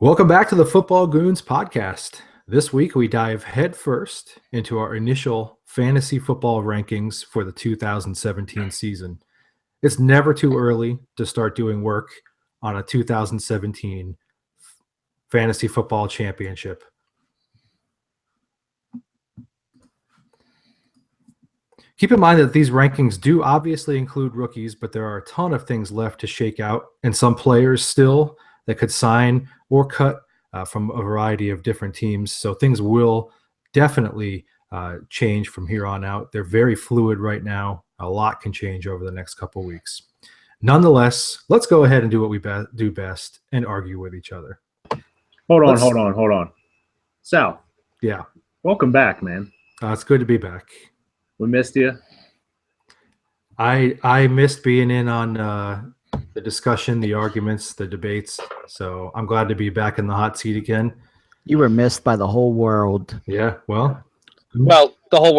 Welcome back to the Football Goons Podcast. This week we dive headfirst into our initial fantasy football rankings for the 2017 season. It's never too early to start doing work on a 2017 fantasy football championship. Keep in mind that these rankings do obviously include rookies, but there are a ton of things left to shake out and some players still that could sign or cut from a variety of different teams. So things will definitely change from here on out. They're very fluid right now. A lot can change over the next couple weeks. Nonetheless, let's go ahead and do what we do best and argue with each other. Hold on. Sal. Yeah. Welcome back, man. It's good to be back. We missed you. I missed being in on the discussion, the arguments, the debates. So I'm glad to be back in the hot seat again. You were missed by the whole world. Yeah, well, the whole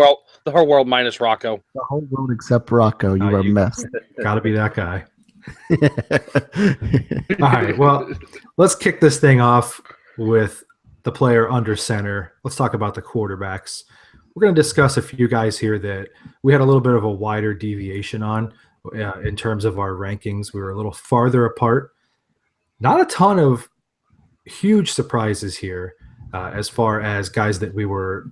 world minus Rocco. The whole world except Rocco. You were missed. Got to be that guy. All right, well, let's kick this thing off with the player under center. Let's talk about the quarterbacks. We're going to discuss a few guys here that we had a little bit of a wider deviation on in terms of our rankings. We were a little farther apart. Not a ton of huge surprises here as far as guys that we were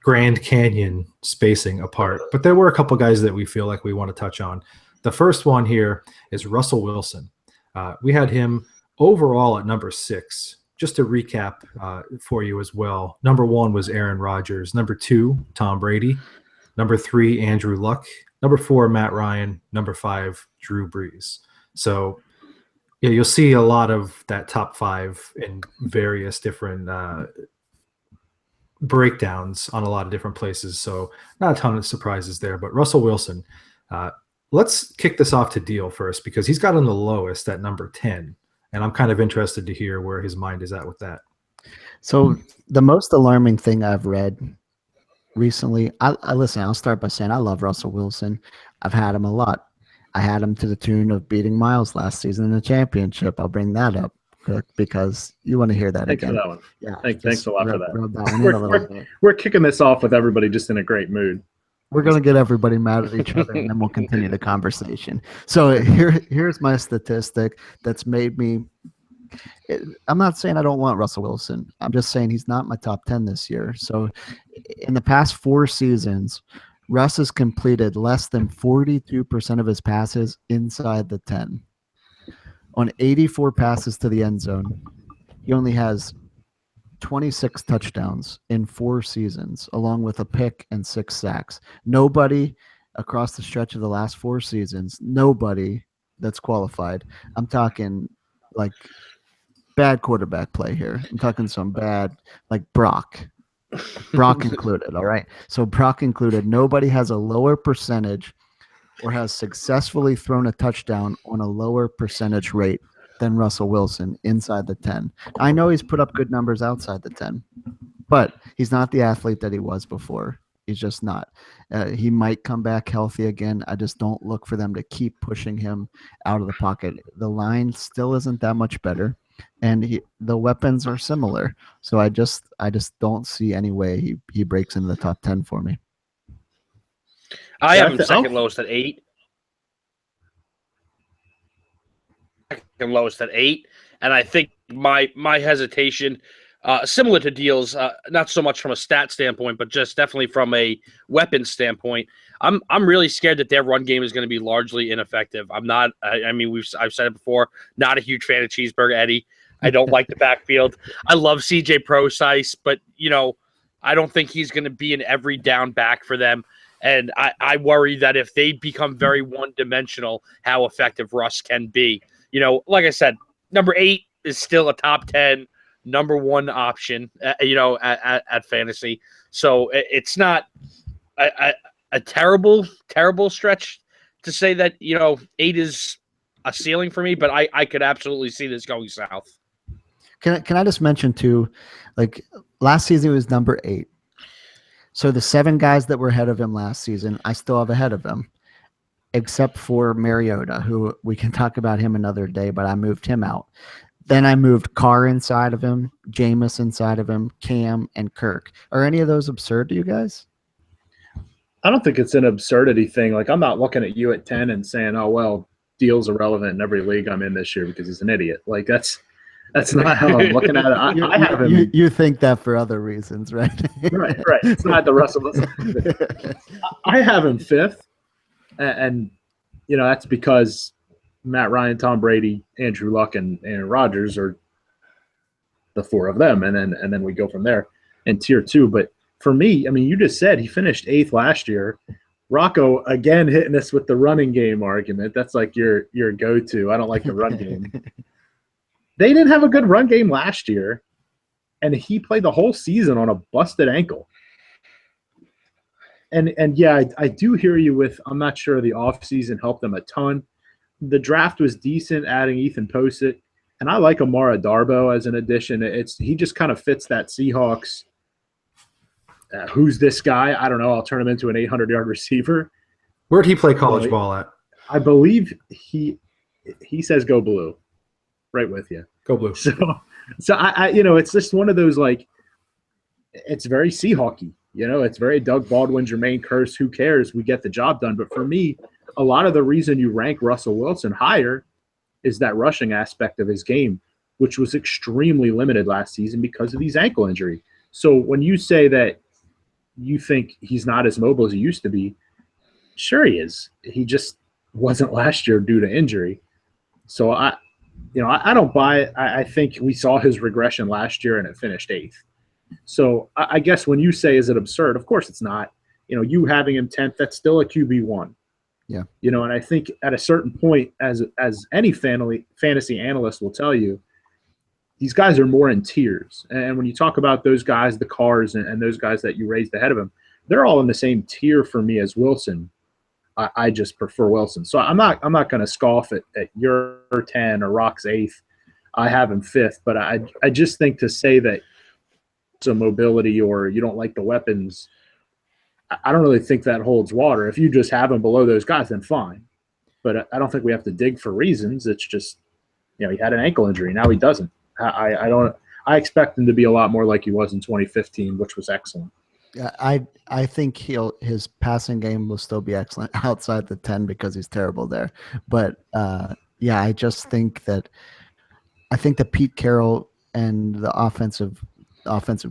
Grand Canyon spacing apart. But there were a couple guys that we feel like we want to touch on. The first one here is Russell Wilson. We had him overall at number 6. Just to recap for you as well, number 1 was Aaron Rodgers. Number 2, Tom Brady. Number 3, Andrew Luck. Number 4, Matt Ryan. Number 5, Drew Brees. So yeah, you'll see a lot of that top 5 in various different breakdowns on a lot of different places. So not a ton of surprises there. But Russell Wilson, let's kick this off to Deal first because he's got him the lowest at number 10. And I'm kind of interested to hear where his mind is at with that. So the most alarming thing I've read recently, I'll start by saying I love Russell Wilson. I've had him a lot. I had him to the tune of beating Miles last season in the championship. I'll bring that up because you want to hear that Thanks again. For that one. Yeah, thanks a lot for that. That we're kicking this off with everybody just in a great mood. We're going to get everybody mad at each other, and then we'll continue the conversation. So here's my statistic that's made me – I'm not saying I don't want Russell Wilson. I'm just saying he's not my top 10 this year. So in the past 4 seasons, Russ has completed less than 42% of his passes inside the 10. On 84 passes to the end zone, he only has 26 touchdowns in 4 seasons, along with a pick and 6 sacks. Nobody across the stretch of the last 4 seasons, nobody that's qualified. I'm talking like bad quarterback play here. I'm talking some bad, like Brock included, all right? So Brock included, nobody has a lower percentage or has successfully thrown a touchdown on a lower percentage rate than Russell Wilson inside the 10. I know he's put up good numbers outside the 10, but he's not the athlete that he was before. He's just not. He might come back healthy again. I just don't look for them to keep pushing him out of the pocket. The line still isn't that much better, and the weapons are similar. So I just don't see any way he breaks into the top 10 for me. I have him second lowest at 8. Second lowest at 8, and I think my hesitation, similar to Deal's, not so much from a stat standpoint, but just definitely from a weapon standpoint. I'm really scared that their run game is going to be largely ineffective. I'm not. I mean, I've said it before. Not a huge fan of Cheeseburger Eddie. I don't like the backfield. I love CJ Procise, but I don't think he's going to be an every down back for them. And I worry that if they become very one-dimensional, how effective Russ can be. Like I said, number 8 is still a top 10, number 1 option, at fantasy. So it's not a terrible stretch to say that, 8 is a ceiling for me, but I could absolutely see this going south. Can I just mention too, like last season it was number 8. So the 7 guys that were ahead of him last season, I still have ahead of him, except for Mariota, who we can talk about him another day, but I moved him out. Then I moved Carr inside of him, Jameis inside of him, Cam, and Kirk. Are any of those absurd to you guys? I don't think it's an absurdity thing. Like, I'm not looking at you at 10 and saying, oh, well, Deal's irrelevant in every league I'm in this year because he's an idiot. Like, that's not how I'm looking at it. I have him. You think that for other reasons, right? Right. It's not the Russell. I have him 5th. And that's because Matt Ryan, Tom Brady, Andrew Luck, and Aaron Rodgers are the 4 of them. And then we go from there in tier 2. But for me, I mean, you just said he finished 8th last year. Rocco, again, hitting us with the running game argument. That's like your go-to. I don't like the run game. They didn't have a good run game last year, and he played the whole season on a busted ankle. And yeah, I do hear you with I'm not sure the offseason helped them a ton. The draft was decent, adding Ethan Posett, and I like Amara Darbo as an addition. He just kind of fits that Seahawks who's this guy? I don't know. I'll turn him into an 800-yard receiver. Where'd he play college ball at? I believe he says go blue. Right with you. Go blue. So I it's just one of those, like, it's very Seahawky. It's very Doug Baldwin, Jermaine Kearse. Who cares? We get the job done. But for me, a lot of the reason you rank Russell Wilson higher is that rushing aspect of his game, which was extremely limited last season because of these ankle injury. So when you say that you think he's not as mobile as he used to be, sure he is. He just wasn't last year due to injury. So I don't buy it. I think we saw his regression last year and it finished 8th. So I guess when you say, is it absurd? Of course it's not. You having him 10th, that's still a QB1. Yeah. And I think at a certain point, as any fantasy analyst will tell you, these guys are more in tiers. And when you talk about those guys, the Cars and those guys that you raised ahead of him, they're all in the same tier for me as Wilson. I just prefer Wilson. So I'm not going to scoff at your 10 or Rock's 8th. I have him 5th. But I just think to say that some mobility or you don't like the weapons, I don't really think that holds water. If you just have him below those guys, then fine. But I don't think we have to dig for reasons. It's just, he had an ankle injury. Now he doesn't. I expect him to be a lot more like he was in 2015, which was excellent. Yeah, I think his passing game will still be excellent outside the 10 because he's terrible there. But I just think that Pete Carroll and the offensive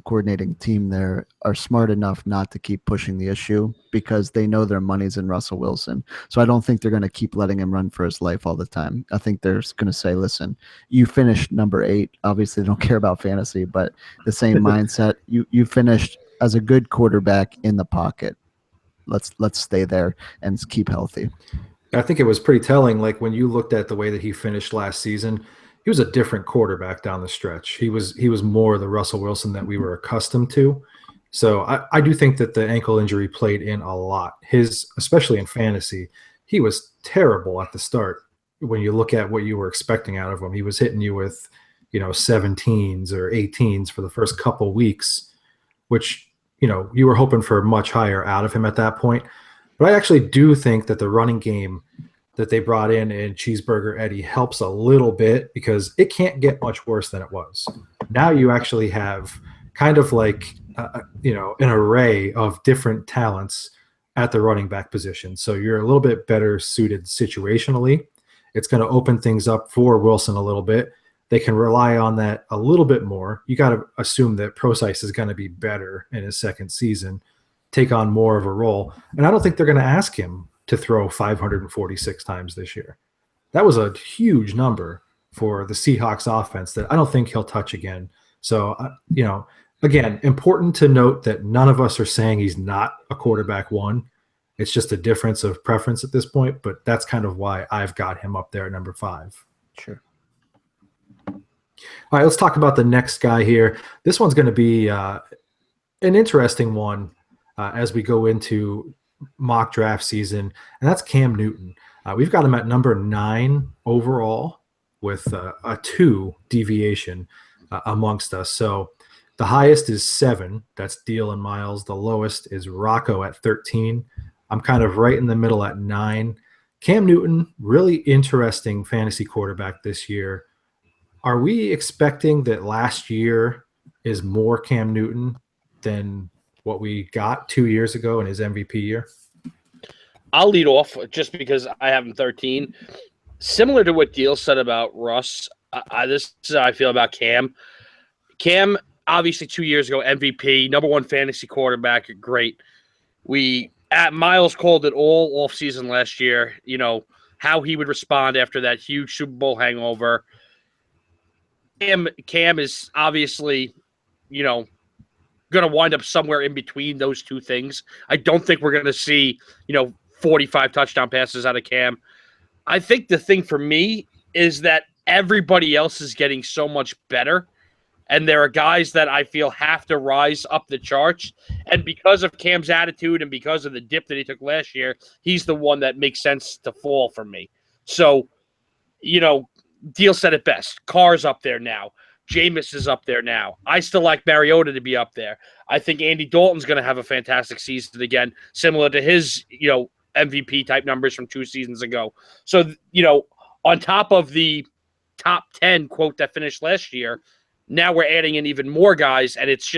coordinating team there are smart enough not to keep pushing the issue because they know their money's in Russell Wilson. So I don't think they're going to keep letting him run for his life all the time. I think they're going to say, listen, you finished number 8. Obviously they don't care about fantasy, but the same mindset. You finished as a good quarterback in the pocket. Let's stay there and keep healthy. I think it was pretty telling. Like when you looked at the way that he finished last season, he was a different quarterback down the stretch. He was more the Russell Wilson that we were accustomed to. So I do think that the ankle injury played in a lot. Especially in fantasy, he was terrible at the start. When you look at what you were expecting out of him, he was hitting you with, 17s or 18s for the first couple weeks, which, you were hoping for much higher out of him at that point. But I actually do think that the running game that they brought in Cheeseburger Eddie helps a little bit because it can't get much worse than it was. Now you actually have kind of like, an array of different talents at the running back position. So you're a little bit better suited situationally. It's going to open things up for Wilson a little bit. They can rely on that a little bit more. You got to assume that Procise is going to be better in his second season, take on more of a role. And I don't think they're going to ask him to throw 546 times this year. That was a huge number for the Seahawks offense that I don't think he'll touch again. So, again, important to note that none of us are saying he's not a quarterback 1. It's just a difference of preference at this point, but that's kind of why I've got him up there at number 5. Sure. All right, let's talk about the next guy here. This one's going to be an interesting one as we go into mock draft season, and that's Cam Newton. We've got him at number 9 overall with a 2 deviation amongst us. So the highest is 7. That's Deal and Miles. The lowest is Rocco at 13. I'm kind of right in the middle at 9. Cam Newton, really interesting fantasy quarterback this year. are we expecting that last year is more Cam Newton than what we got 2 years ago in his MVP year? I'll lead off just because I have him 13. Similar to what Deal said about Russ, this is how I feel about Cam. Cam, obviously 2 years ago, MVP, number one fantasy quarterback, great. Miles called it all offseason last year, how he would respond after that huge Super Bowl hangover. Cam is obviously, going to wind up somewhere in between those two things. I don't think we're going to see, 45 touchdown passes out of Cam. I think the thing for me is that everybody else is getting so much better, and there are guys that I feel have to rise up the charts. And because of Cam's attitude and because of the dip that he took last year, he's the one that makes sense to fall for me. So, Deal said it best. Carr's up there now. Jameis is up there now. I still like Mariota to be up there. I think Andy Dalton's going to have a fantastic season again, similar to his, MVP type numbers from 2 seasons ago. So, on top of the top 10 quote that finished last year, now we're adding in even more guys, and it's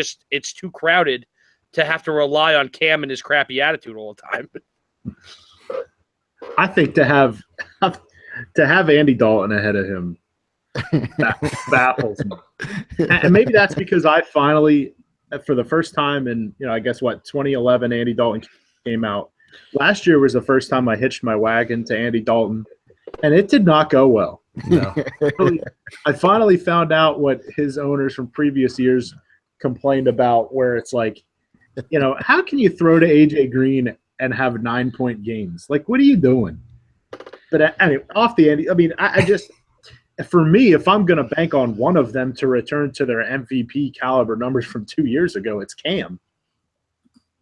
too crowded to have to rely on Cam and his crappy attitude all the time. I think to have Andy Dalton ahead of him baffles me. And maybe that's because I finally, for the first time in, 2011, Andy Dalton came out. Last year was the first time I hitched my wagon to Andy Dalton, and it did not go well. No. I finally found out what his owners from previous years complained about, where it's like, how can you throw to AJ Green and have 9-point games? Like, what are you doing? But anyway, off the Andy, I just, for me, if I'm going to bank on one of them to return to their MVP caliber numbers from 2 years ago, it's Cam.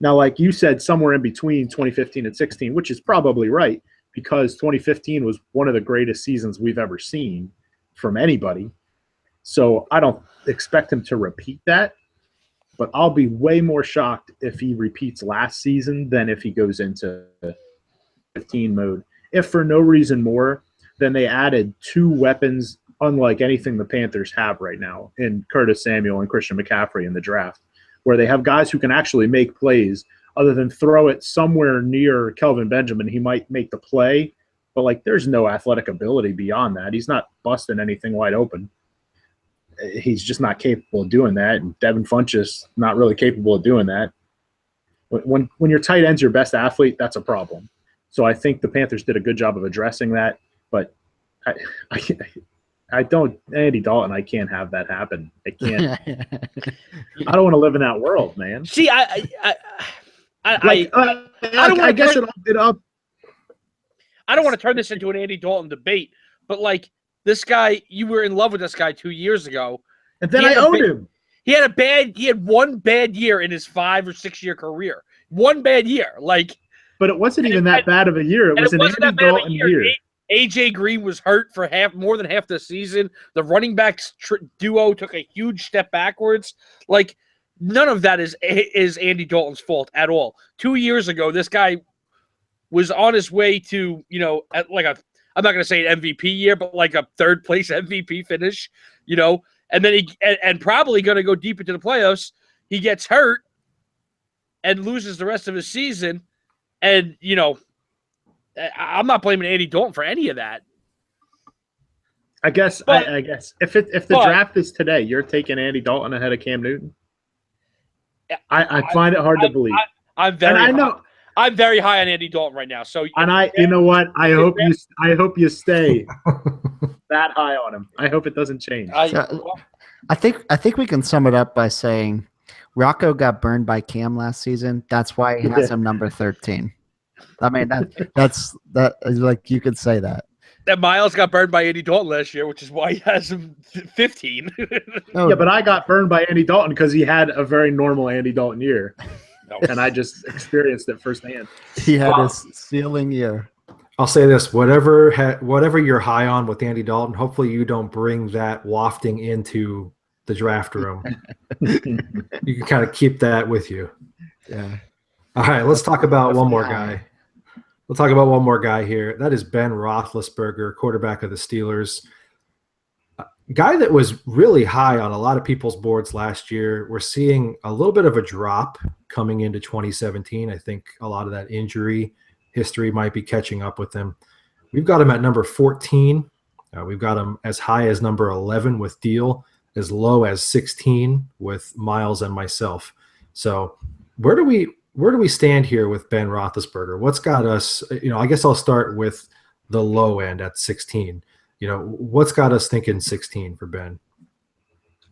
Now, like you said, somewhere in between 2015 and 16, which is probably right, because 2015 was one of the greatest seasons we've ever seen from anybody. So I don't expect him to repeat that, but I'll be way more shocked if he repeats last season than if he goes into 15 mode. If for no reason more than they added 2 weapons unlike anything the Panthers have right now in Curtis Samuel and Christian McCaffrey in the draft, where they have guys who can actually make plays other than throw it somewhere near Kelvin Benjamin. He might make the play, but there's no athletic ability beyond that. He's not busting anything wide open. He's just not capable of doing that. And Devin Funchess not really capable of doing that. When your tight end's your best athlete, that's a problem. So I think the Panthers did a good job of addressing that, but I don't, Andy Dalton, I can't have that happen. I can't. I don't want to live in that world, man. See, I don't want to turn this into an Andy Dalton debate, but this guy, you were in love with this guy 2 years ago, and then I owned him. He had one bad year in his 5 or 6 year career. One bad year, but it wasn't even that bad of a year. It was an Andy Dalton year. AJ Green was hurt for more than half the season. The running backs duo took a huge step backwards. None of that is Andy Dalton's fault at all. 2 years ago, this guy was on his way to, I'm not going to say an MVP year, but a third place MVP finish, and then and probably going to go deep into the playoffs. He gets hurt and loses the rest of his season. And, I'm not blaming Andy Dalton for any of that. I guess if the draft is today, you're taking Andy Dalton ahead of Cam Newton. I find it hard to believe. I'm very high on Andy Dalton right now. So, you know what? I hope you stay that high on him. I hope it doesn't change. I think we can sum it up by saying Rocco got burned by Cam last season. That's why he has him number 13. That's you could say that. That Miles got burned by Andy Dalton last year, which is why he has him 15. Yeah, but I got burned by Andy Dalton because he had a very normal Andy Dalton year. No. And I just experienced it firsthand. He had a ceiling year. I'll say this: whatever you're high on with Andy Dalton, hopefully you don't bring that wafting into the draft room. You can kind of keep that with you. Yeah. All right, let's talk about one more guy. We'll talk about one more guy here. That is Ben Roethlisberger, quarterback of the Steelers. guy that was really high on a lot of people's boards last year. We're seeing a little bit of a drop coming into 2017. I think a lot of that injury history might be catching up with him. We've got him at number 14. We've got him as high as number 11 with Deal, as low as 16 with Miles and myself. So where do we stand here with Ben Roethlisberger? What's got us, I guess I'll start with the low end at 16. What's got us thinking 16 for Ben?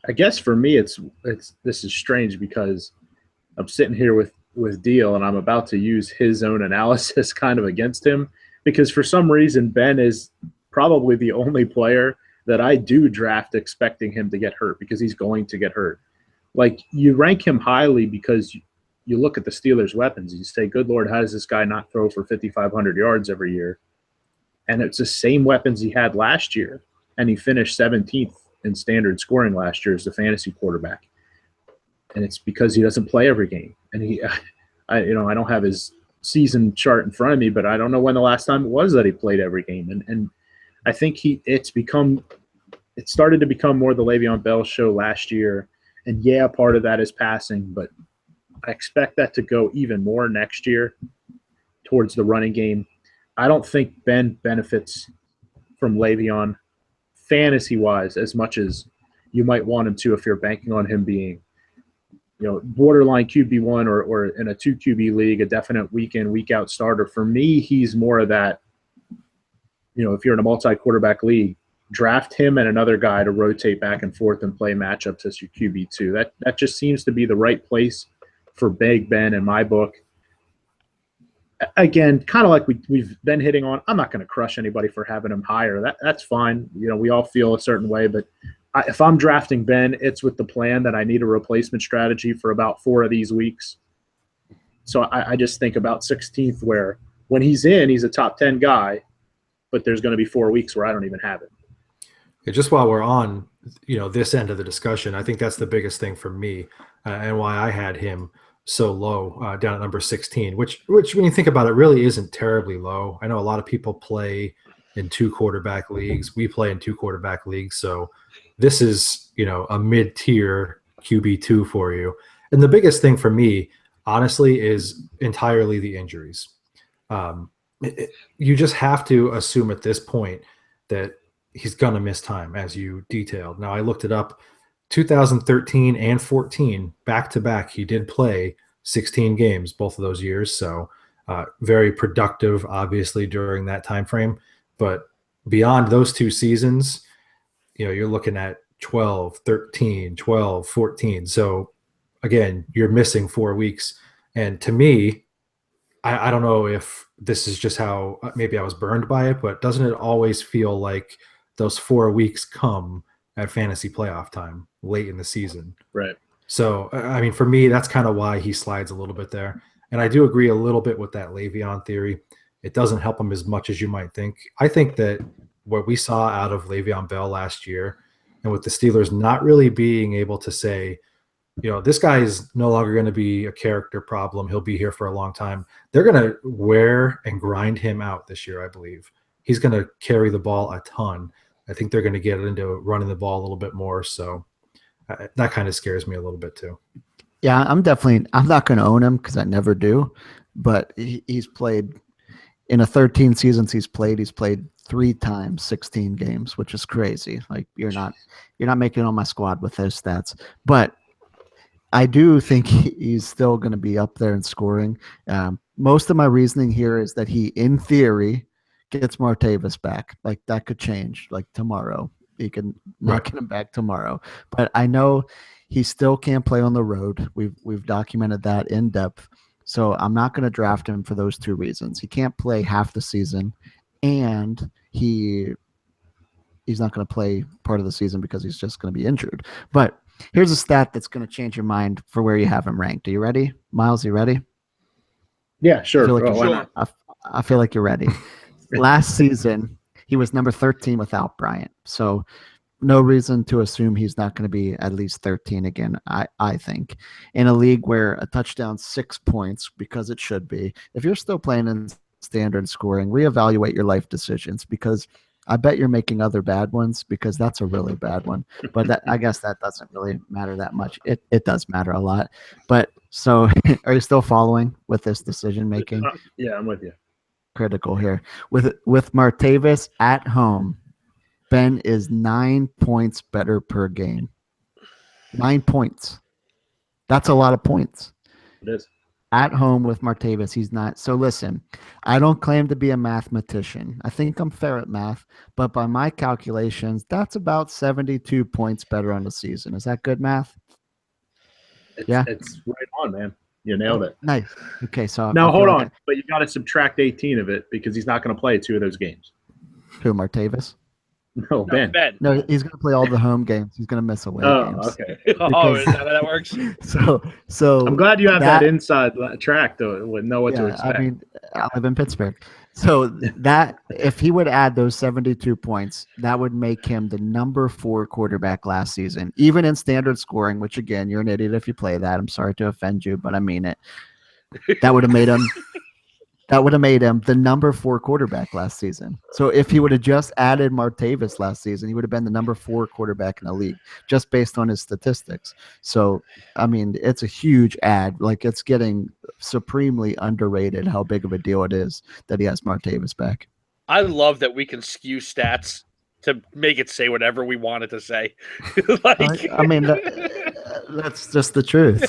I guess for me, this is strange because I'm sitting here with Deal and I'm about to use his own analysis kind of against him, because for some reason Ben is probably the only player that I do draft expecting him to get hurt, because he's going to get hurt. Like, you rank him highly because you look at the Steelers' weapons. You say, good Lord, how does this guy not throw for 5,500 yards every year? And it's the same weapons he had last year. And he finished 17th in standard scoring last year as the fantasy quarterback. And it's because he doesn't play every game. And I don't have his season chart in front of me, but I don't know when the last time it was that he played every game. And I think it started to become more the Le'Veon Bell show last year. And yeah, part of that is passing, but I expect that to go even more next year towards the running game. I don't think Ben benefits from Le'Veon fantasy-wise as much as you might want him to if you're banking on him being, borderline QB1 or in a 2 QB league, a definite week in, week out starter. For me, he's more of that, if you're in a multi-quarterback league, draft him and another guy to rotate back and forth and play matchups as your QB2. That just seems to be the right place for Big Ben in my book. Again, kind of like we've been hitting on, I'm not going to crush anybody for having him higher. That's fine. We all feel a certain way, but if I'm drafting Ben, it's with the plan that I need a replacement strategy for about 4 of these weeks. So I just think about 16th, where when he's in, he's a top 10 guy, but there's going to be 4 weeks where I don't even have it. Just while we're on, this end of the discussion, I think that's the biggest thing for me, and why I had him so low down at number 16, which when you think about it, really isn't terribly low. I know a lot of people play in 2 quarterback leagues. We play in 2 quarterback leagues, so this is a mid-tier QB2 for you. And the biggest thing for me, honestly, is entirely the injuries. You just have to assume at this point that he's going to miss time, as you detailed. Now, I looked it up. 2013 and 14, back-to-back, he did play 16 games both of those years. So very productive, obviously, during that time frame. But beyond those 2 seasons, you're looking at 12, 13, 12, 14. So, again, you're missing 4 weeks. And to me, I don't know if this is just how maybe I was burned by it, but doesn't it always feel like those 4 weeks come at fantasy playoff time late in the season? Right. So, I mean, for me, that's kind of why he slides a little bit there. And I do agree a little bit with that Le'Veon theory. It doesn't help him as much as you might think. I think that what we saw out of Le'Veon Bell last year, and with the Steelers not really being able to say, this guy is no longer going to be a character problem. He'll be here for a long time. They're going to wear and grind him out this year, I believe. He's going to carry the ball a ton. I think they're going to get into running the ball a little bit more. So that kind of scares me a little bit too. Yeah, I'm not going to own him because I never do. But he's played in a 13 seasons he's played 3 times 16 games, which is crazy. Like, you're not making it on my squad with those stats. But I do think he's still going to be up there in scoring. Most of my reasoning here is that he, in theory, gets Martavis back. Like, that could change like tomorrow. He can not get him back tomorrow. But I know he still can't play on the road. We've documented that in depth. So I'm not going to draft him for those 2 reasons. He can't play half the season, and he's not going to play part of the season because he's just going to be injured. But here's a stat that's going to change your mind for where you have him ranked. Are you ready? Miles, you ready? Yeah, sure. I feel like you're ready. Last season, he was number 13 without Bryant. So no reason to assume he's not going to be at least 13 again, I think. In a league where a touchdown 6 points, because it should be. If you're still playing in standard scoring, reevaluate your life decisions, because I bet you're making other bad ones because that's a really bad one. But I guess that doesn't really matter that much. It does matter a lot. But so are you still following with this decision making? Yeah, I'm with you. Critical here. With Martavis at home, Ben is 9 points better per game. 9 points. That's a lot of points. It is. At home with Martavis, he's not. So listen, I don't claim to be a mathematician. I think I'm fair at math, but by my calculations, that's about 72 points better on the season. Is that good math? It's right on, man. You nailed it. Nice. Okay, so now hold on, but you got to subtract 18 of it because he's not going to play 2 of those games. Who, Martavis? No, Ben. No, he's going to play all the home games. He's going to miss away games. Okay. Is that how that works? So I'm glad you have that inside track to know what to expect. I mean, I live in Pittsburgh. So that if he would add those 72 points, that would make him the number 4 quarterback last season, even in standard scoring, which again, you're an idiot if you play that. I'm sorry to offend you, but I mean it. That would have made him the number 4 quarterback last season. So if he would have just added Martavis last season, he would have been the number 4 quarterback in the league just based on his statistics. So, I mean, it's a huge add. Like, it's getting supremely underrated how big of a deal it is that he has Martavis back. I love that we can skew stats to make it say whatever we want it to say. I mean, that's just the truth.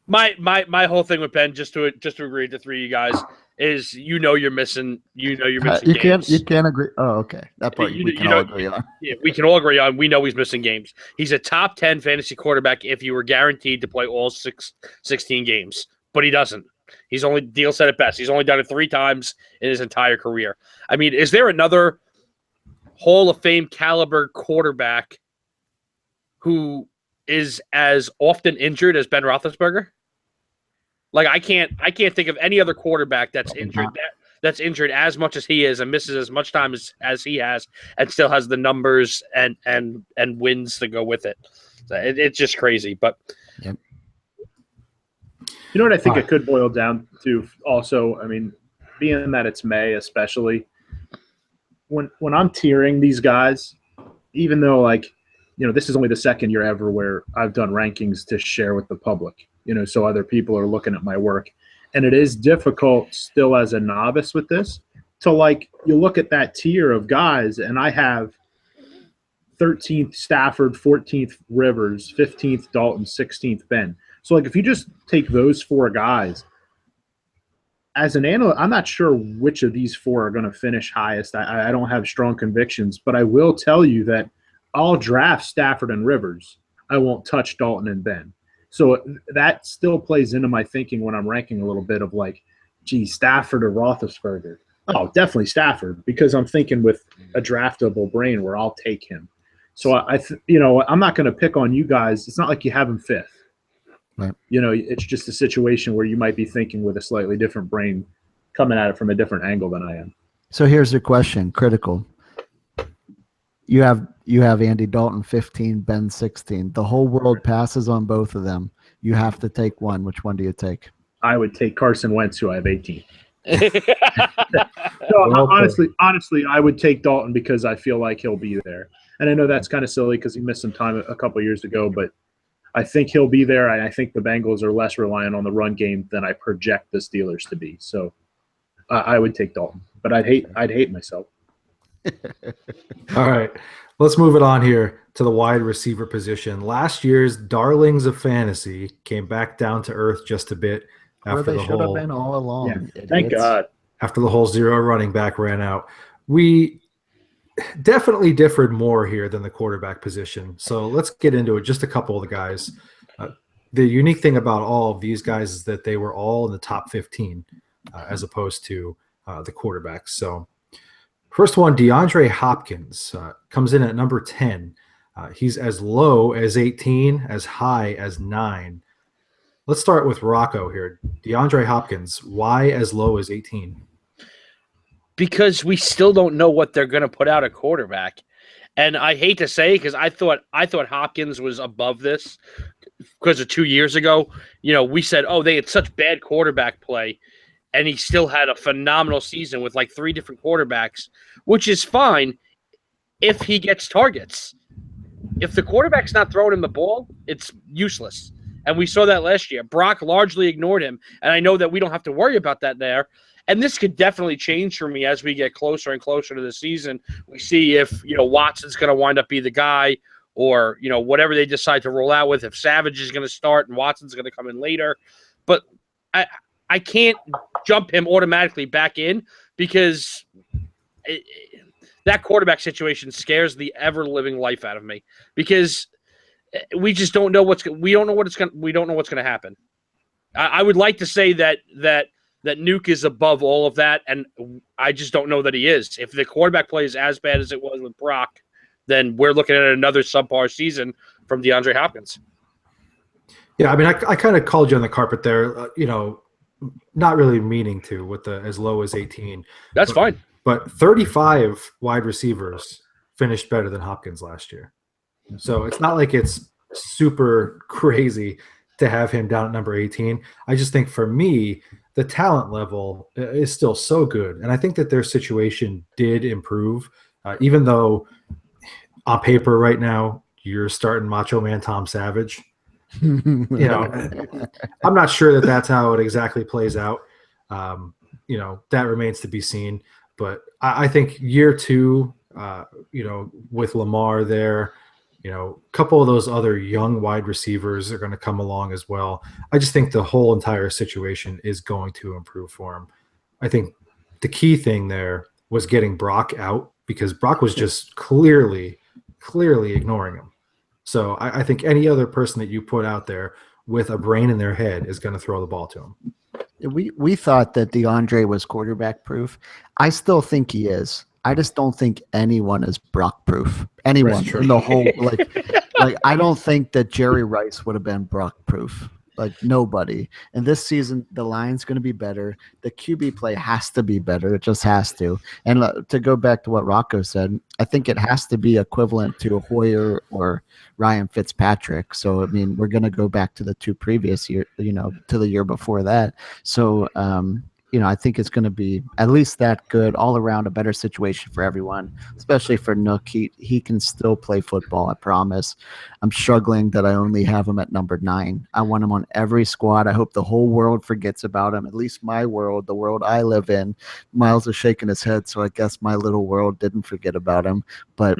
My whole thing with Ben, just to agree to 3 of you guys, is you're missing games. You can't agree. Oh, okay. That part we can all agree on. Yeah, we can all agree on. We know he's missing games. He's a top 10 fantasy quarterback if you were guaranteed to play all 16 games, but he doesn't. He's only, Deal said it best, he's only done it 3 times in his entire career. I mean, is there another Hall of Fame caliber quarterback who is as often injured as Ben Roethlisberger? Like, I can't think of any other quarterback that's injured as much as he is and misses as much time as he has and still has the numbers and wins to go with it. So it's just crazy. But yep. You know what I think it could boil down to also, I mean, being that it's May especially, when I'm tiering these guys, even though, like, you know, this is only the second year ever where I've done rankings to share with the public, you know, so other people are looking at my work. And it is difficult still as a novice with this to, like, you look at that tier of guys and I have 13th Stafford, 14th Rivers, 15th Dalton, 16th Ben. So, like, if you just take those 4 guys, as an analyst, I'm not sure which of these 4 are going to finish highest. I don't have strong convictions, but I will tell you that I'll draft Stafford and Rivers. I won't touch Dalton and Ben. So that still plays into my thinking when I'm ranking a little bit of, like, gee, Stafford or Roethlisberger. Oh, definitely Stafford, because I'm thinking with a draftable brain where I'll take him. So I'm not going to pick on you guys. It's not like you have him 5th. Right. You know, it's just a situation where you might be thinking with a slightly different brain, coming at it from a different angle than I am. So here's the question, critical. You have Andy Dalton 15, Ben 16. The whole world passes on both of them. You have to take one. Which one do you take? I would take Carson Wentz, who I have 18. No, honestly, I would take Dalton because I feel like he'll be there. And I know that's kind of silly because he missed some time a couple years ago, but I think he'll be there. And I think the Bengals are less reliant on the run game than I project the Steelers to be. So I would take Dalton, but I'd hate myself. All right, let's move it on here to the wide receiver position. Last year's darlings of fantasy came back down to earth just a bit after they should have been all along. Yeah, thank God. After the whole 0 running back ran out. We definitely differed more here than the quarterback position. So let's get into it. Just a couple of the guys. The unique thing about all of these guys is that they were all in the top 15 as opposed to the quarterbacks. So first one, DeAndre Hopkins comes in at number 10. He's as low as 18, as high as 9. Let's start with Rocco here. DeAndre Hopkins, why as low as 18? Because we still don't know what they're going to put out at quarterback. And I hate to say, because I thought Hopkins was above this because of 2 years ago. You know, we said, oh, they had such bad quarterback play. and he still had a phenomenal season with like 3 different quarterbacks, which is fine if he gets targets. If the quarterback's not throwing him the ball, it's useless. And we saw that last year. Brock largely ignored him, and I know that we don't have to worry about that there. And this could definitely change for me as we get closer and closer to the season. We see if, Watson's going to wind up be the guy, or, whatever they decide to roll out with, if Savage is going to start and Watson's going to come in later. But I can't jump him automatically back in because that quarterback situation scares the ever-living life out of me, because we just don't know what's going to happen. I would like to say that Nuke is above all of that, and I just don't know that he is. If the quarterback play is as bad as it was with Brock, then we're looking at another subpar season from DeAndre Hopkins. Yeah, I mean, I kind of called you on the carpet there, not really meaning to with the as low as 18. That's fine. But 35 wide receivers finished better than Hopkins last year. So it's not like it's super crazy to have him down at number 18. I just think for me, the talent level is still so good. And I think that their situation did improve, even though on paper right now you're starting Macho Man Tom Savage. I'm not sure that that's how it exactly plays out. That remains to be seen. But I think year 2, with Lamar there, a couple of those other young wide receivers are going to come along as well. I just think the whole entire situation is going to improve for him. I think the key thing there was getting Brock out, because Brock was just clearly ignoring him. So I think any other person that you put out there with a brain in their head is going to throw the ball to him. We thought that DeAndre was quarterback proof. I still think he is. I just don't think anyone is Brock proof. Anyone in the whole like I don't think that Jerry Rice would have been Brock proof. Like nobody. And this season, the line's going to be better. The QB play has to be better. It just has to. And to go back to what Rocco said, I think it has to be equivalent to a Hoyer or Ryan Fitzpatrick. So, I mean, we're going to go back to the 2 previous year, to the year before that. So, I think it's going to be at least that good all around, a better situation for everyone, especially for Nook. He can still play football, I promise. I'm struggling that I only have him at number 9. I want him on every squad. I hope the whole world forgets about him, at least my world, the world I live in. Miles is shaking his head, so I guess my little world didn't forget about him. But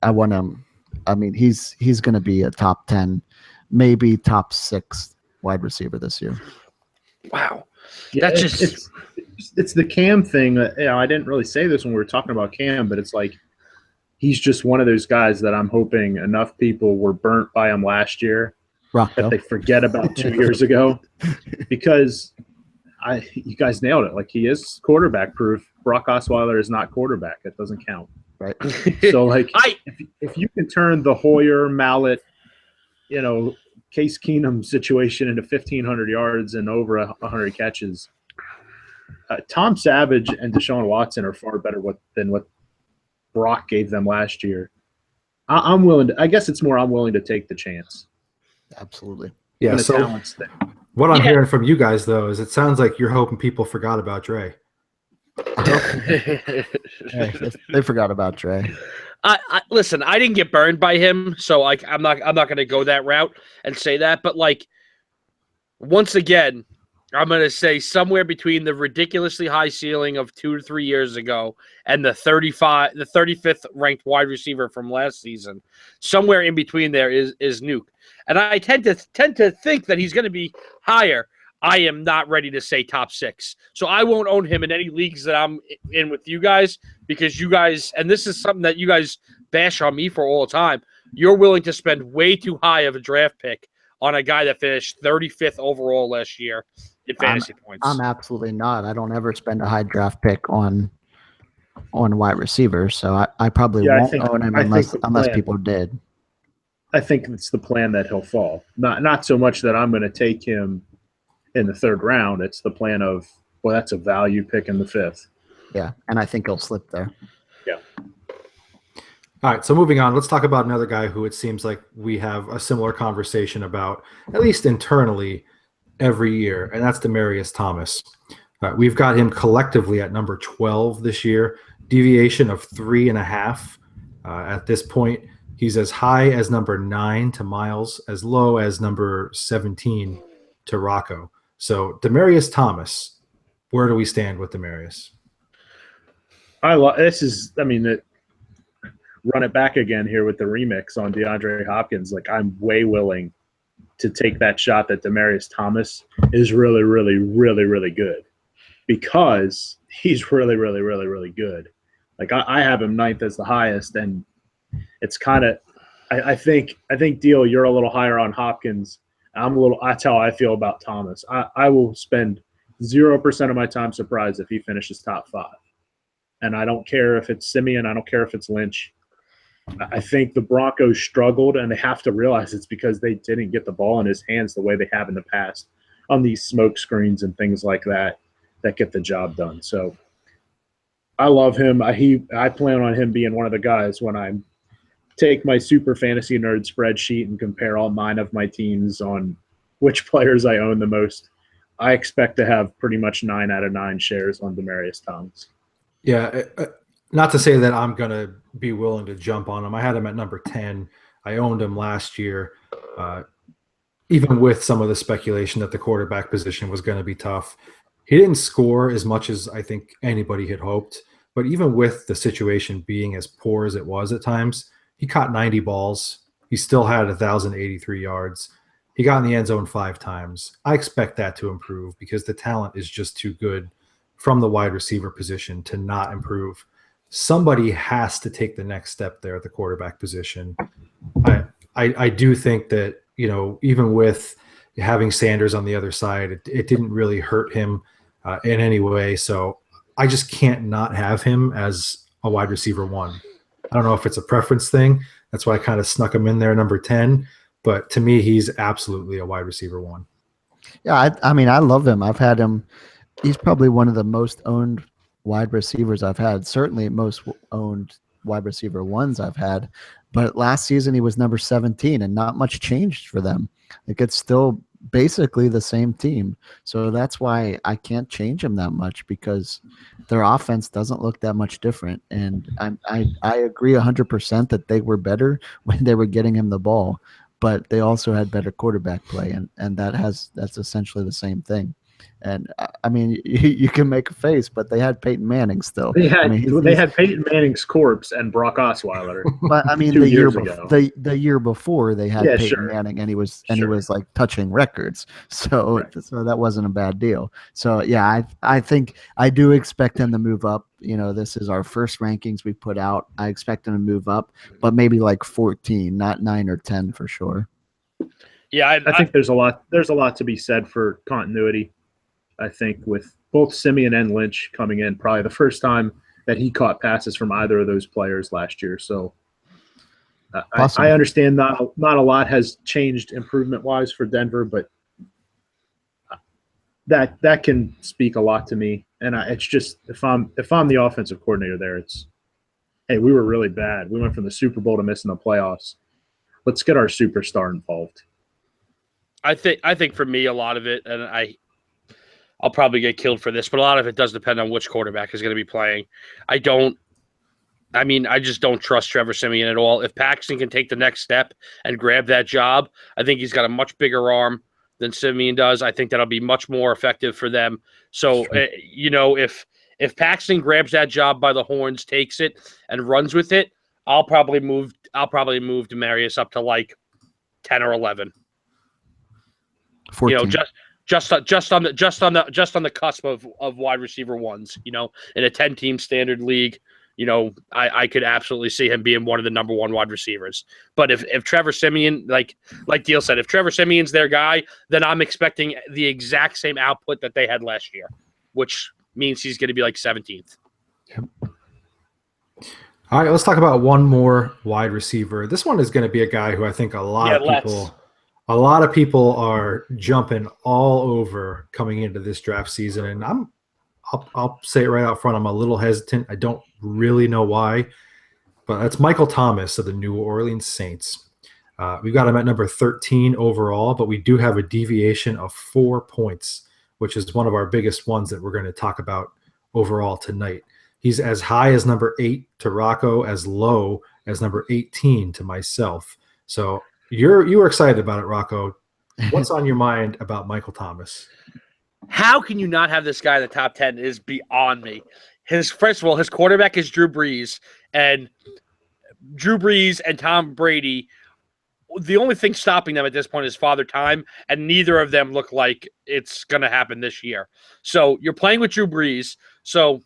I want him. I mean, he's going to be a top 10, maybe top 6 wide receiver this year. Wow. Yeah, it's the Cam thing. I didn't really say this when we were talking about Cam, but it's like he's just one of those guys that I'm hoping enough people were burnt by him last year that they forget about 2 years ago, because you guys nailed it. Like, he is quarterback proof. Brock Osweiler is not quarterback. It doesn't count. Right. So if you can turn the Hoyer, Mallet, Case Keenum situation into 1,500 yards and over 100 catches, Tom Savage and Deshaun Watson are far better than what Brock gave them last year. I'm willing to. I guess it's more I'm willing to take the chance. Absolutely. Yeah. So what I'm hearing from you guys, though, is it sounds like you're hoping people forgot about Dre. They forgot about Dre. Listen, I didn't get burned by him, so I'm not going to go that route and say that. But once again, I'm going to say somewhere between the ridiculously high ceiling of 2 to 3 years ago and the 35th ranked wide receiver from last season, somewhere in between there is Nuke. And I tend to think that he's going to be higher. I am not ready to say top 6. So I won't own him in any leagues that I'm in with you guys, because you guys, and this is something that you guys bash on me for all the time, you're willing to spend way too high of a draft pick on a guy that finished 35th overall last year in fantasy points. I'm absolutely not. I don't ever spend a high draft pick on wide receivers, so I probably won't own him unless people did. I think it's the plan that he'll fall. Not so much that I'm going to take him in the 3rd round. It's the plan of, well, that's a value pick in the 5th. Yeah, and I think he'll slip there. Yeah. All right, so moving on, let's talk about another guy who it seems like we have a similar conversation about, at least internally, every year, and that's Demaryius Thomas. We've got him collectively at number 12 this year, deviation of 3.5. At this point, he's as high as number 9 to Miles, as low as number 17 to Rocco. So Demaryius Thomas, where do we stand with Demaryius? Run it back again here with the remix on DeAndre Hopkins. Like, I'm way willing to take that shot that Demaryius Thomas is really, really, really, really good, because he's really, really, really, really good. Like, I have him 9th as the highest, and it's kind of, I think Deal, you're a little higher on Hopkins. That's how I feel about Thomas. I will spend 0% of my time surprised if he finishes top 5. And I don't care if it's Simeon. I don't care if it's Lynch. I think the Broncos struggled, and they have to realize it's because they didn't get the ball in his hands the way they have in the past on these smoke screens and things like that get the job done. So I love him. I plan on him being one of the guys when I take my super fantasy nerd spreadsheet and compare all 9 of my teams on which players I own the most. I expect to have pretty much 9 out of 9 shares on Demaryius Thomas. Yeah, not to say that I'm going to be willing to jump on him. I had him at number 10. I owned him last year, even with some of the speculation that the quarterback position was going to be tough. He didn't score as much as I think anybody had hoped, but even with the situation being as poor as it was at times, he caught 90 balls. He still had 1,083 yards. He got in the end zone 5 times. I expect that to improve because the talent is just too good from the wide receiver position to not improve. Somebody has to take the next step there at the quarterback position. I do think that, even with having Sanders on the other side, it didn't really hurt him in any way. So I just can't not have him as a wide receiver 1. I don't know if it's a preference thing. That's why I kind of snuck him in there, number 10. But to me, he's absolutely a wide receiver 1. Yeah, I love him. I've had him. He's probably one of the most owned wide receivers I've had. Certainly most owned wide receiver 1s I've had. But last season he was number 17, and not much changed for them. Like, it's still basically the same team. So that's why I can't change him that much, because their offense doesn't look that much different. And I agree 100% that they were better when they were getting him the ball, but they also had better quarterback play, and that's essentially the same thing. And you can make a face, but they had Peyton Manning still. They had Peyton Manning's corpse and Brock Osweiler. But the year before they had Peyton Manning, and he was like touching records. So so that wasn't a bad deal. So yeah, I think I do expect him to move up. This is our first rankings we put out. I expect him to move up, but maybe like 14, not 9 or 10 for sure. Yeah, I think there's a lot to be said for continuity. I think with both Simeon and Lynch coming in, probably the first time that he caught passes from either of those players last year. So I understand not a lot has changed improvement-wise for Denver, but that can speak a lot to me. And it's just if I'm the offensive coordinator there, it's, hey, we were really bad. We went from the Super Bowl to missing the playoffs. Let's get our superstar involved. I think for me, a lot of it, and I'll probably get killed for this, but a lot of it does depend on which quarterback is going to be playing. I just don't trust Trevor Siemian at all. If Paxton can take the next step and grab that job, I think he's got a much bigger arm than Siemian does. I think that'll be much more effective for them. So, if Paxton grabs that job by the horns, takes it, and runs with it, I'll probably move Demaryius up to like 10 or 11. 14. Just on the cusp of wide receiver 1s, in a 10-team standard league, I could absolutely see him being one of the number 1 wide receivers. But if Trevor Siemian, like Deal said, if Trevor Siemian's their guy, then I'm expecting the exact same output that they had last year, which means he's going to be like 17th. Yep. All right, let's talk about one more wide receiver. This one is going to be a guy who I think a lot of people are jumping all over coming into this draft season, and I'll say it right out front. I'm a little hesitant. I don't really know why, but that's Michael Thomas of the New Orleans Saints. We've got him at number 13 overall, but we do have a deviation of 4 points which is one of our biggest ones that we're going to talk about overall tonight. He's as high as number 8 to Rocco, as low as number 18 to myself. So you were excited about it, Rocco. What's on your mind about Michael Thomas? How can you not have this guy in the top 10 is beyond me. First of all, his quarterback is Drew Brees, and Drew Brees and Tom Brady, the only thing stopping them at this point is Father Time, and neither of them look like it's going to happen this year. So you're playing with Drew Brees, so